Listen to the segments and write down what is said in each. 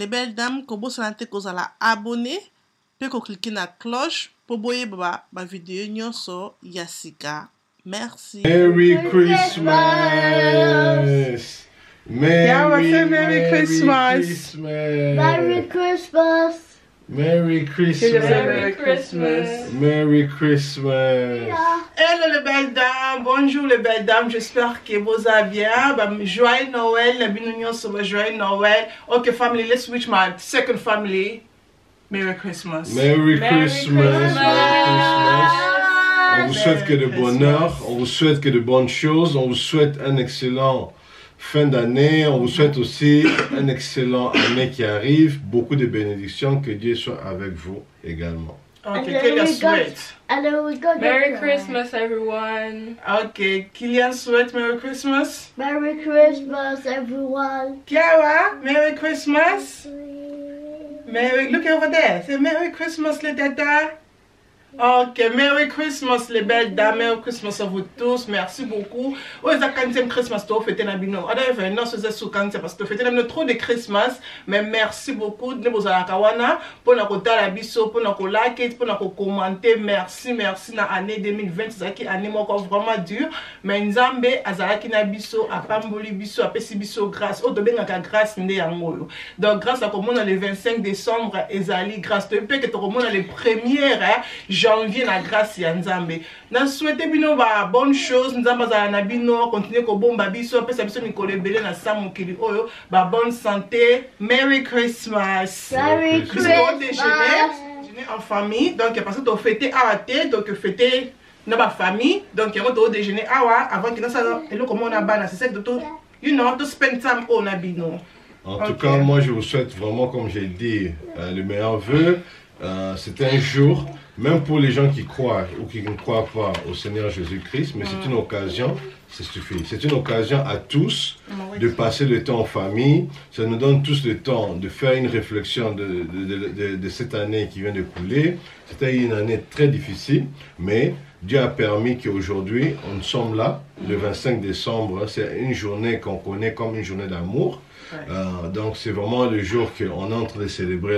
les belles dames, que vous santé que vous allez abonner, puis que cliquez na cloche pour voyer ba vidéo nyonso Yasika. Merci. Merry Christmas. Merry Christmas. Merry Christmas. Merry Christmas. Merry Christmas. Merry Christmas. Hello les belles dames, bonjour les belles dames, j'espère que vous allez bien. Joyeux Noël, joyeux Noël. Okay family, let's switch my second family. Merry Christmas. Merry Christmas. Merry Christmas. On vous souhaite que de bonheur, on vous souhaite que de bonnes choses, on vous souhaite un excellent fin d'année, on vous souhaite aussi un excellent année qui arrive, beaucoup de bénédictions, que Dieu soit avec vous également. Okay, Kylian sweat. Merry Christmas, everyone. Okay, Kylian sweat, Merry Christmas. Merry Christmas, everyone. Kiara, Merry Christmas. Merry, look over there. Say Merry Christmas, les dada. Ok, Merry Christmas les belles dames, Merry Christmas à vous tous, merci beaucoup. Oh, c'est la 40e Christmas, tu as fêté la bino. Non, c'est sous 40 parce que tu as fêté trop de Christmas, mais merci beaucoup de vous avoir kawana pour la kota la biso, pour la like, pour la commenter. Merci na année 2020, c'est qui année encore vraiment dur, mais Nzambe azalaki na biso, a pamboli biso, a pesi biso grâce. Oh, de bien la grâce ndé yango. Donc grâce à comment le 25 décembre ezali grâce de peu que tu comment les premières janvier na grâce ya Nzambe. Na souhaité bino ba bonne chose, Nzamba za na bino continuer ko bomba biso, pesa biso mikolo ebele na samukili oyo, ba bonne santé. Merry Christmas. Merry Christmas. Déjeuner en famille, donc parce que tu fêter à thé, donc fêter na ba famille, donc on doit déjeuner avant que ça et le comment on a bana, c'est ça que tout you know to spend time on a bino. En tout cas, moi je vous souhaite vraiment, comme j'ai dit, le meilleur vœu. C'est un jour, même pour les gens qui croient ou qui ne croient pas au Seigneur Jésus-Christ, mais c'est une occasion, ça suffit. C'est une occasion à tous de passer le temps en famille. Ça nous donne tous le temps de faire une réflexion de cette année qui vient de couler. C'était une année très difficile, mais Dieu a permis qu'aujourd'hui, nous sommes là, le 25 décembre. C'est une journée qu'on connaît comme une journée d'amour. Donc c'est vraiment le jour qu'on est en train de célébrer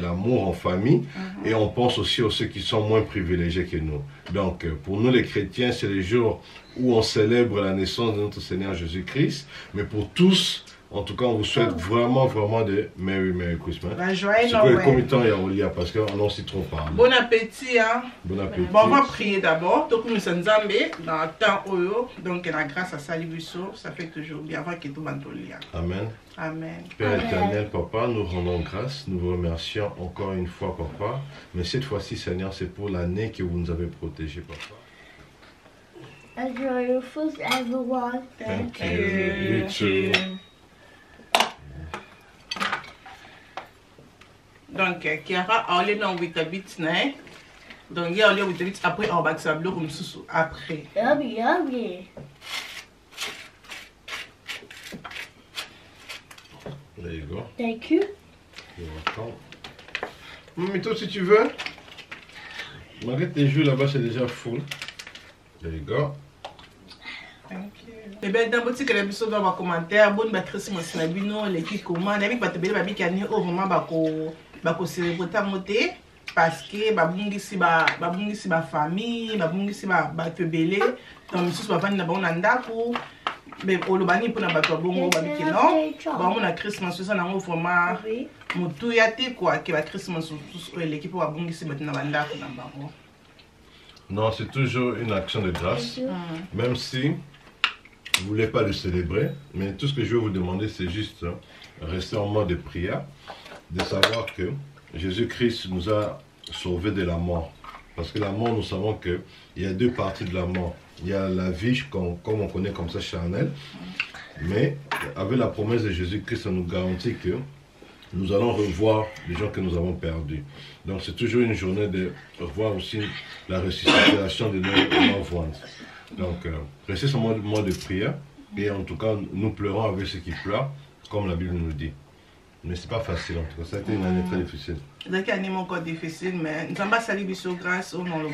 l'amour en famille, et on pense aussi aux ceux qui sont moins privilégiés que nous. Donc pour nous les chrétiens, c'est le jour où on célèbre la naissance de notre Seigneur Jésus-Christ, mais pour tous, en tout cas, on vous souhaite vraiment de Merry Christmas. Joyeux C'est Noël. combien de temps il y a Olia, parce qu'on n'en sait trop parler. Bon appétit, hein. Bon appétit. Bon, on va prier d'abord. Donc, nous sommes Nzambe dans le temps Oyo. Donc, la grâce à Salibuso, ça fait toujours bien avant que tout le monde. Amen. Amen. Père éternel, Papa, nous rendons grâce, nous vous remercions encore une fois, Papa. Mais cette fois-ci, Seigneur, c'est pour l'année que vous nous avez protégés, Papa. Enjoy your food, everyone. Thank you. you. You too. Donc, Kiara, on est dans 8 bits, donc, il y a 8 bits après, on va s'abler comme sous après. Yummy, yummy. There you go. Thank you. You're welcome. Mais toi, si tu veux, malgré tes jeux là-bas, c'est déjà full. There you go. Thank you. Eh bien, dans votre que les bisous dans vos commentaires, bonne Christmas na bino, les qui commandent, avec votre belle babi qui a né au moment bako célébrer ta montée, parce que babungi si ba famille, babungi si ba febele, donc bisous ba vani na ba onanda ko, mais olobani pour na bato bongo babi qui non, ba on a Christmas ça na vraiment mutu ya te quoi, que ba Christmas l'équipe ba bungi si ba na banda ko na bango. Non, c'est toujours une action de grâce, même si vous ne voulez pas le célébrer, mais tout ce que je vais vous demander, c'est juste rester en mode de prière, de savoir que Jésus-Christ nous a sauvés de la mort. Parce que la mort, nous savons qu'il y a deux parties de la mort. Il y a la vie, comme on connaît comme ça, charnelle, mais avec la promesse de Jésus-Christ, ça nous garantit que nous allons revoir les gens que nous avons perdus. Donc c'est toujours une journée de revoir aussi la ressuscitation de nos voix. Donc restez sur le mode de prière, et en tout cas nous pleurons avec ceux qui pleurent, comme la Bible nous dit. Mais c'est pas facile en tout cas, ça a été une année très difficile. C'est une année encore difficile, mais nous avons sali biso grâce au nom de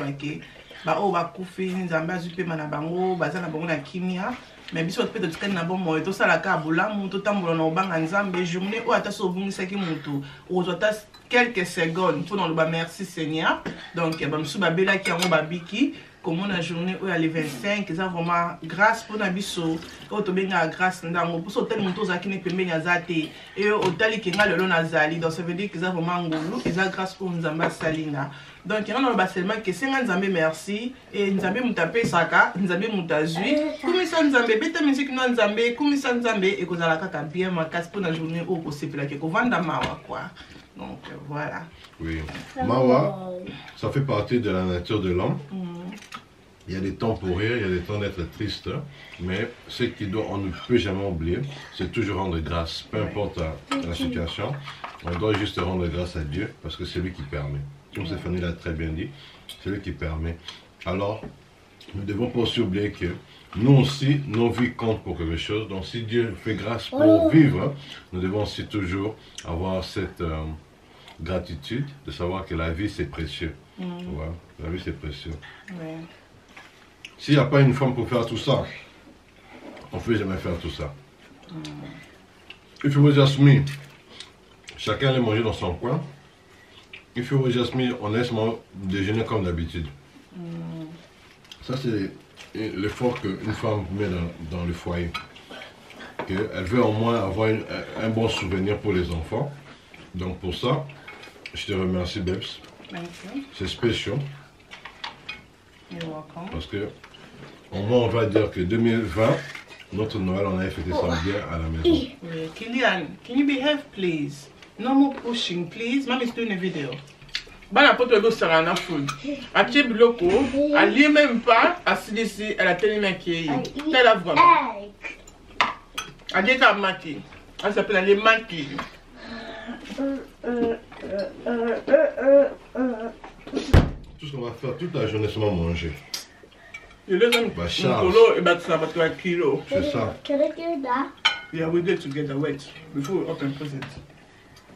Ba o ba kufi, nous avons zupe mana bango, baza na bango na kimia. mais biso peut être na bon moyo to sala ka bolamu to tambola na obanga nzambe journée o ata so bungisaki mutu ozota quelques secondes pour le merci Seigneur. Donc bamsu babela ki yango babiki comme la journée où il y a les 25 ils ont vraiment grâce pour nabiso o to benga grâce ndango pour so tel mutu zaki ne pembe nyazate et o tali kinga lelo nazali donc ça veut dire qu'ils ont vraiment ngulu ils ont grâce pour nzamba salinga. Donc il y a un seulement que c'est nzambe merci et nzambe mutape saka nzambe mutazui kumisa nzambe beta musique no nzambe kumisa nzambe et kozala kaka bien makasi pour la journée où ko sepela ke ko vanda mawa quoi. Donc voilà. Oui. Mawa, ça fait partie de la nature de l'homme. Il y a des temps pour rire, il y a des temps d'être triste, mais ce on ne peut jamais oublier, c'est toujours rendre grâce, peu importe la situation. On doit juste rendre grâce à Dieu parce que c'est lui qui permet. Comme Stéphanie l'a très bien dit, c'est lui qui permet. Alors, nous ne devons pas aussi oublier que nous aussi, nos vies comptent pour quelque chose. Donc, si Dieu fait grâce pour vivre, nous devons aussi toujours avoir cette gratitude de savoir que la vie, c'est précieux. Voilà. La vie, c'est précieux. Ouais. S'il n'y a pas une femme pour faire tout ça, on ne peut jamais faire tout ça. Il faut just me. Chacun allait manger dans son coin. Il faut just me, on laisse déjeuner comme d'habitude. Ça, c'est l'effort qu'une femme met dans le foyer. Elle veut au moins avoir un bon souvenir pour les enfants. Donc pour ça, je te remercie, Bebs. C'est spécial. Parce que au moins on va dire que 2020, notre Noël, on avait fêté ça bien à la maison. Kylian, can you behave please? No more pushing please. Mom is doing a video. Bana poto ego sarana food. Ache biloko, elle lit même pas, assis ici, elle a tellement maquillé. Elle a vraiment. Elle dit qu'elle maquille. Elle s'appelle les maquilles. Tout ce qu'on va faire toute la journée, c'est manger. You listen, Bah, Charles. Nkolo et Batsa, but like kilo. C'est ça. Can I do that? Yeah, we do it together. Wait, before we open present.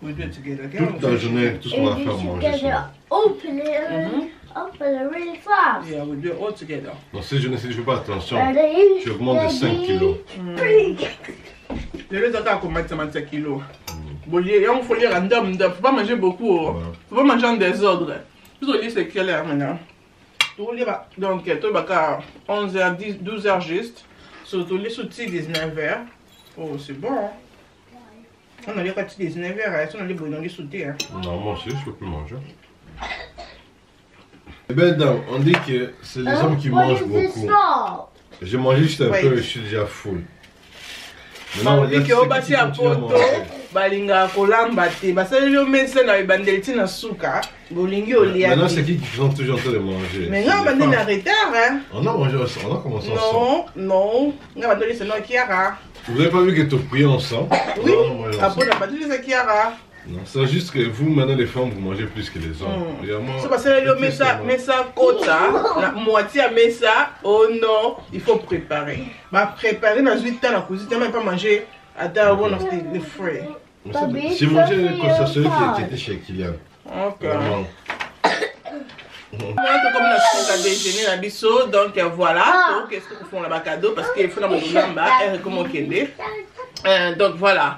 We do it together. Okay? Toute la journée, tout ce qu'on va faire, manger Together, ça. open it, open it really fast. Yeah, we do it all together. Dans ces journées, si je ne fais pas attention, Ready? tu augmentes de 5 kilos. Les deux attaques au maximum 5 kilos. Bon, il faut lire random, il ne faut pas manger beaucoup. Il ne faut pas manger en désordre. Tout au lit, c'est clair maintenant. Donc, tu as 11h, 12h juste. Surtout les sous-titres 19h. Oh, c'est bon. Hein? On a les parties 19h, on a les bouillons des sous-titres. Non, moi aussi, je ne peux plus manger. Eh bien, on dit que c'est les hommes qui mangent beaucoup. J'ai mangé juste un peu et je suis déjà full. Maintenant, il y a ceux qui continuent à manger. Balinga kolamba te basali yo mesa na ibandeli tina suka bolingi olia. Maintenant c'est qui sont toujours en train de manger. Mais non, bandeli na retard hein. On a mangé ensemble, on a commencé ensemble. Non, non, nga bandeli c'est non Kiara. Vous n'avez pas vu que tu as prié ensemble? Oui. Après la bandeli c'est Kiara. Non, c'est juste que vous maintenant les femmes vous mangez plus que les hommes. C'est parce que yo mesa kota, la moitié à mesa. Oh non, il faut préparer. Bah préparer dans 8 ans la cuisine, tu même pas manger à ta one of the free. J'ai mangé comme celui qui était chez Kylian. Ok. Moi, comme la suite à déjeuner à Bissau, donc voilà. Qu'est-ce que vous faites là-bas cadeau? Parce qu'il faut dans mon lamba, et comment on donc voilà.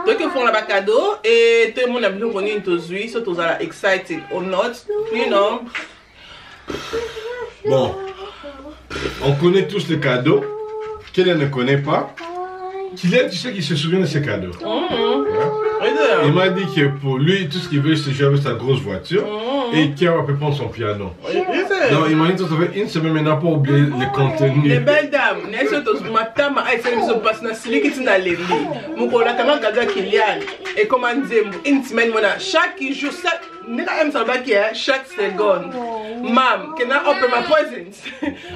Donc ils font là-bas cadeau et tout le monde a bien connu une tosui, so tous are excited or not, you know. Bon, on connaît tous les cadeaux. Kylian ne connaît pas. Kylian, tu sais qu'il se souvient de ses cadeaux. Il m'a dit que pour lui, tout ce qu'il veut, c'est jouer avec sa grosse voiture. Et Kiara peut prendre son piano. Donc il m'a dit que ça fait une semaine, mais il n'a pas oublié le contenu. Les belles dames, n'est-ce que matama a essayé de se passer dans celui qui est dans les lits. Mon collègue a regardé Kylian. Et comment dire, une semaine, chaque jour, chaque seconde. Mam, can I open my presents?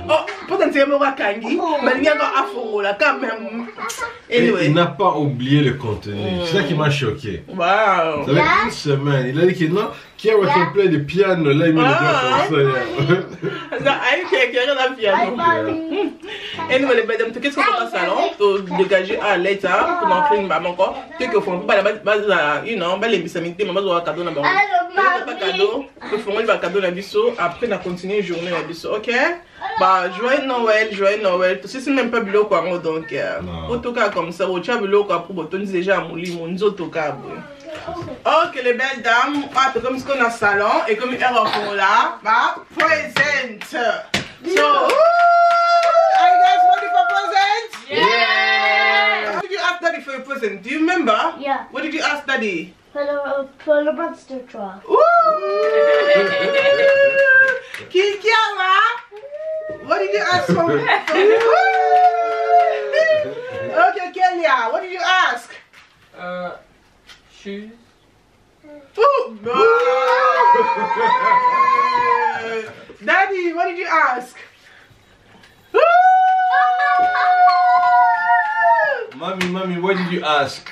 Oh, potentiellement, Kangi, mais il y a un afro là quand même. Anyway. Il n'a pas oublié le contenu. C'est ça qui m'a choqué. Wow. Ça fait une semaine. Il a dit que non, qui a fait plein de piano là, il met le doigt comme ça. Anyway, les belles dames, qu'est-ce qu'on fait dans le salon? Pour dégager à l'état, pour n'en faire une maman encore. Qu'est-ce qu'on fait? You know, les bisamités, maman doit cadeau dans le pas cadeau. Nous ferons le cadeau la biseau. Après, on a continué une journée la biseau. Ok? Bah, joyeux Noël, joyeux Noël. Tu sais, c'est même pas bilo quoi, donc. En tout cas, comme ça, tu as bilo quoi pour boton déjà à mon lit, mon autre cas. Ok, les belles dames. Ah, comme ce qu'on a au salon et comme elle est là, bah, present. So, are you guys ready for presents? Yeah! What did you ask Daddy for your present? Do you remember? Yeah. What did you ask Daddy? For the monster truck. Woo! Kikiara, what did you ask for? Okay, Kelia, what did you ask? Shoes. Ooh, Daddy, what did you ask? Mommy, what did you ask?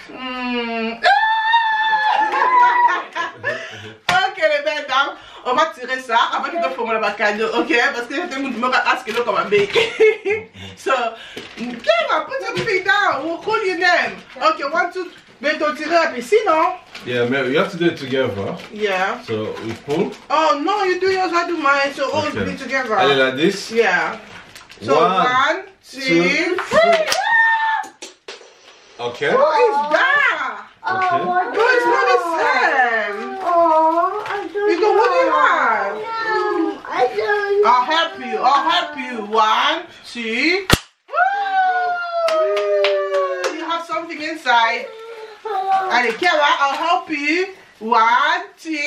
Ok, les belles dames, on va tirer ça avant que tu fasses le cadeau, ok? Parce que je te dis ask it comme un baby. So, Kema, put your feet down. We'll call your name. Okay, 1, 2, mais t'en tirer un peu, sinon. Yeah, man, we have to do it together. Yeah. So we pull. Oh no, you do yours, I do mine, so all Okay. be together. Allez, like this. Yeah. So 1, 2, 3. Okay. What is that? Okay. Oh, No, it's not the same. Oh, I don't You go, what do you have? know. I don't know. I'll help you. I'll help you. 1, 2. Woo! You have something inside. Allez, Kiara, I'll help you. 1, 2. Woo!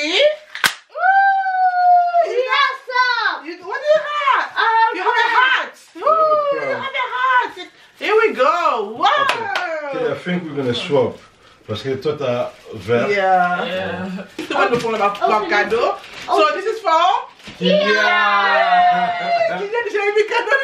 You got some. what do you have? You have a hat. Woo! You have a hat. Here we go. Wow. Okay, I think we're gonna swap. Parce que toi t'as vert. Yeah. Tout le monde nous prend leur cadeau. So this is for. Yeah. Qui a déjà eu mes cadeaux?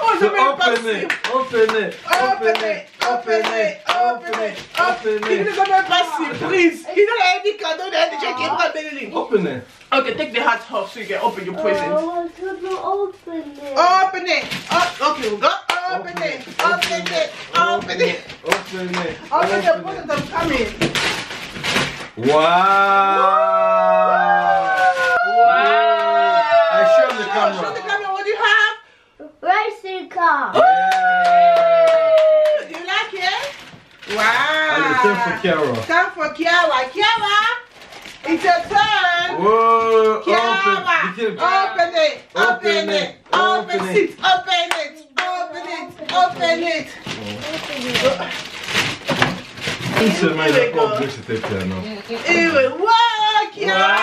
Oh, je vais Open passer. it. Open it. Open it, open it, open it, open it. Il ne nous a même pas surprise. Il nous a dit cadeau, il a déjà qui est pas belle. Open it. Okay, take the hat off so you can open your present. Oh, I couldn't open it. Open it. Okay, we go. Open it. Open it. Open it. Open it. Open the present that's coming. Wow. I show the Show camera. the camera what you have. Racing car. Do you like it? Wow. Allez, time for Kiara. Time for Kiara. Kiara, it's your turn. Whoa. Kiara, Open. open it. Open it. Open Open it. Open it. Open it. Open it. Une semaine après, on peut c'était piano. Wow, Kiara.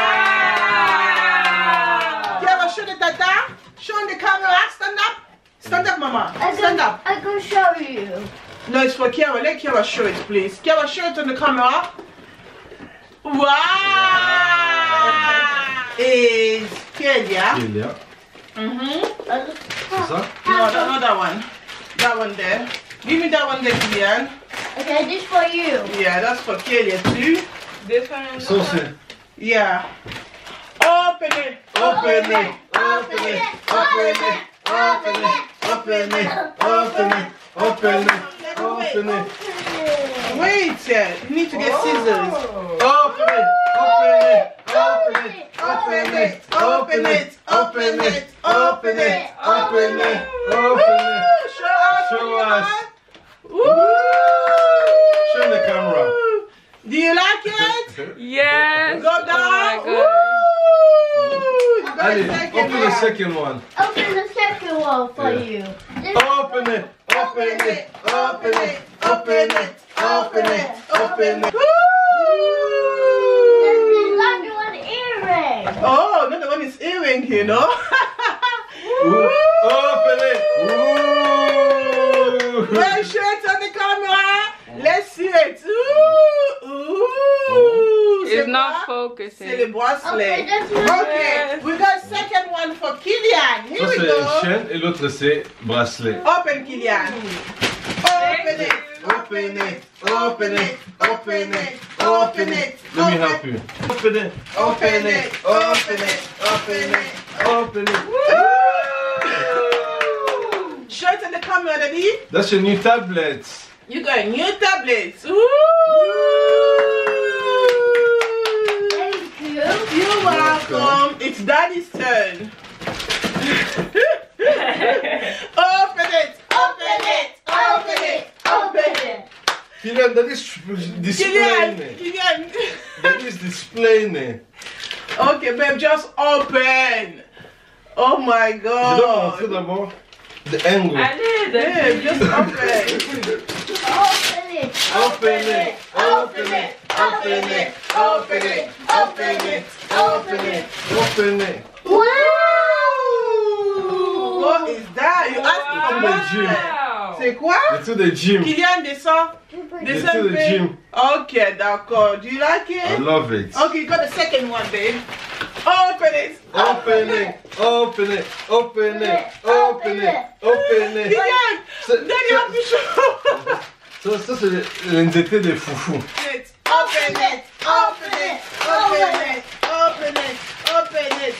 Kiara, show the tata. Show the camera. Stand up. Stand up, mama. Stand up. I can show you. No, it's for Kiara. Let Kiara show it, please. Kiara, show it on the camera. Wow! Is Kelia. Kélia. C'est ça? No, not that one. That one there. Give me that one there, Kilian. Okay, this for you. Yeah, that's for Kelia too. This one. Ça c'est. Yeah. Open it. Open it. Open it. Open it. Open it. Open it. Open it. Open it. Open it. Wait, you need to get scissors. Open it. Open it. Open it. Open it. Open it. Open it. Open it. Open it. Open it. Show us. Show us. Woo! Show the camera. Do you like it? Yes. Go down. Oh my Woo! God. You got Allez, a second open the one. second one. Open the second one for Yeah. you. Open it. Open it. Open it. Open it. Open it. Open it. Woo! There's one earring. Oh, another one is earring, you know. Ooh. Open it. Ooh. Well, show it on the camera. Let's see it. Ooh, ooh. It's C'est not quoi? focusing. C'est le bracelet. Okay, that's not Okay, we got second one for Kilian. Here Ça we c'est go. chaîne et l'autre c'est bracelet. Open, Kilian. Open it. Open it. Open it. Open it. Open it. Let me help you. Open it. Open it. Open it. Open it. Open it. Show it on the camera, Daddy. That's your new tablet. You got a new tablet. Ooh. Thank you. welcome. It's Daddy's turn. Open it, open it, open it, open it. Kylian, that is displaying it. Kylian. That is displaying it. Okay, babe, just open. Oh my Tu dois God. montrer d'abord the angle. Allez, Babe, just open. Open it. Open it, open it, Open it, open it, open it, open it. open it. Wow. What is that? You asked me for Wow. money. C'est quoi? It's to the gym. Kylian, descend. It's Descend, to the babe. gym. Okay, d'accord. Do you like I it? love it. Okay, you got the second one, babe. Open it. Open it, open it, open it, open it, open it. Kylian, C'est- Daddy a pu chaud. Ça c'est l'NDT des foufous. Open it, open it, open it, open it, open it, open it.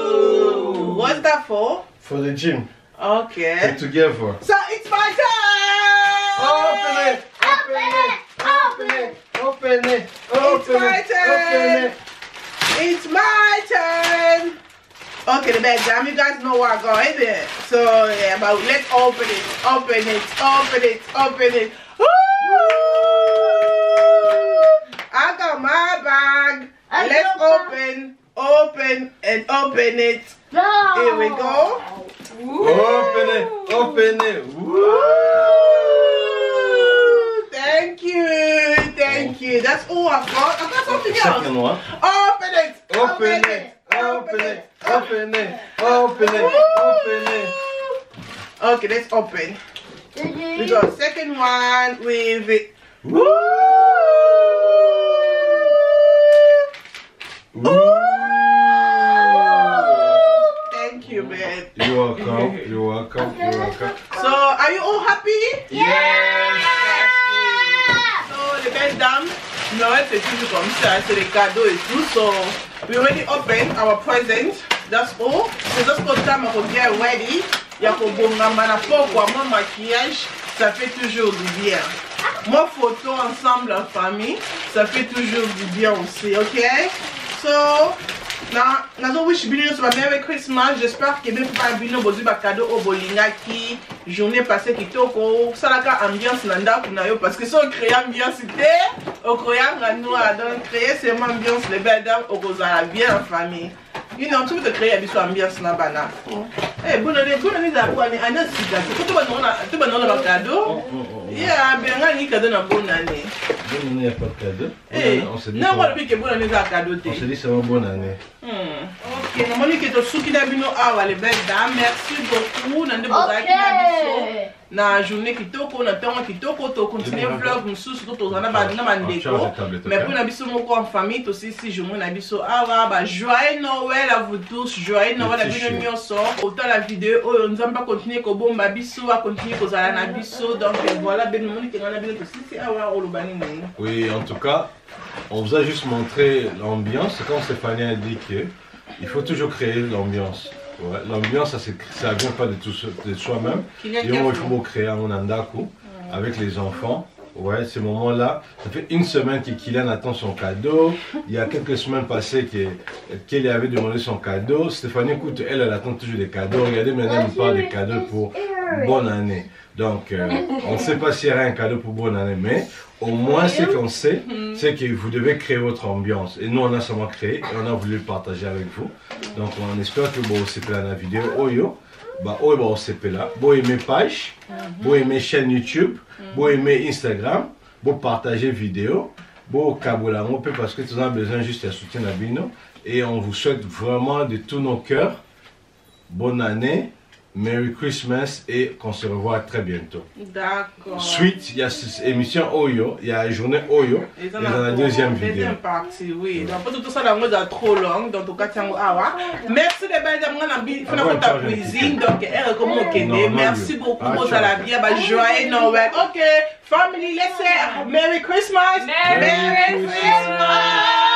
Ooh. What's that for? For the gym. Okay. Get together. So it's my turn. Open it, open it, open it, open it, open my it, turn. open it. It's my turn. Okay, the bed jam. You guys know where I go, isn't it? So yeah, but let's open it, open it, open it, open it. Woo! I got my bag. I Let's got my- open, and open it. No. Here we go. Open it, open it. Woo! Thank you, thank you. That's all I've got. I've got something else. Second one. Open it, Open it, open it, open it, open it, open it. Okay, let's open. We got second one with it. Woo! Thank you, babe. You're welcome, you're welcome, you're welcome. So, are you all happy? Yes! So, les belles dames, Noël c'est toujours comme ça, c'est les cadeaux et tout. So, we already opened our present. That's all. C'est juste pour ça, on get ready. Il y a pour bongamba na pourquoi moi maquillage, ça fait toujours du bien. Moi photo ensemble en famille, ça fait toujours du bien aussi, ok? So, nazo wish bino sur Merry Christmas. J'espère que bien pour bino bozu ba cadeau au bolingaki, journée passée kitoko, ça la ka ambiance nanda kuna yo parce que so créer ambiance té, au créer nganoa donc créer c'est ambiance les belles dames au kozala bien en famille. You know, tu veux créer une ambiance na bana. Eh, bonne année za kwa ni ana sika. Tu vas non la cadeau. Yeah, ben ngani cadeau na bonne année. Bonne année, il n'y a pas de cadeau. Eh, On se dit non, ça moi va- le que bonne année za cadeau té. on se dit c'est une bonne année. Ok, namoni ke to suki na bino awa les belles dames. Merci beaucoup na ndebo za ki na biso. Okay. Na journée kitoko na temps kitoko to continuer vlog mususu to tozana ba na bandeko. Mais pour na biso moko en famille to si journée na biso awa ba joyeux Noël à vous tous, joyeux Noël à bino nyonso. Autant la vidéo oyo nzamba continuer ko bomba biso a continuer ko zala na biso donc voilà ben moni ke na bino to si awa olobani nini. Oui, en tout cas, on vous a juste montré l'ambiance. C'est comme Stéphanie a dit que il faut toujours créer l'ambiance. Ouais, l'ambiance, ça vient pas de soi-même. Et il faut créer un andaku avec les enfants. Ouais, ces moments-là, ça fait une semaine que Kylian attend son cadeau. Il y a quelques semaines passées qu'elle avait demandé son cadeau. Stéphanie, écoute, elle attend toujours des cadeaux. Regardez, maintenant, elle nous parle des cadeaux pour bonne année. Donc, on ne sait pas s'il y aura un cadeau pour bonne année, mais au moins, ce qu'on sait, c'est que vous devez créer votre ambiance. Et nous, on a seulement créé et on a voulu le partager avec vous. Donc, on espère que vous avez aimé la vidéo. Oyo, bah, oyo, bah, on là. Vous aimez page, vous aimez chaîne YouTube, vous aimez Instagram, vous partagez vidéo, vous kabola peu parce que tout le monde a besoin juste de soutien à Bino. Et on vous souhaite vraiment de tous nos cœurs bonne année. Merry Christmas et qu'on se revoit très bientôt. D'accord. Suite, il y a cette émission Oyo, il y a la journée Oyo, et dans la deuxième vidéo. Deuxième partie, oui. Donc, tout ça, la mode est trop long, donc, au cas où, merci les belles dames, on a fait ta cuisine, donc, elle recommande au merci beaucoup, vous allez bien, joyeux Noël. Ok, family, let's say Merry Christmas. Merry Christmas.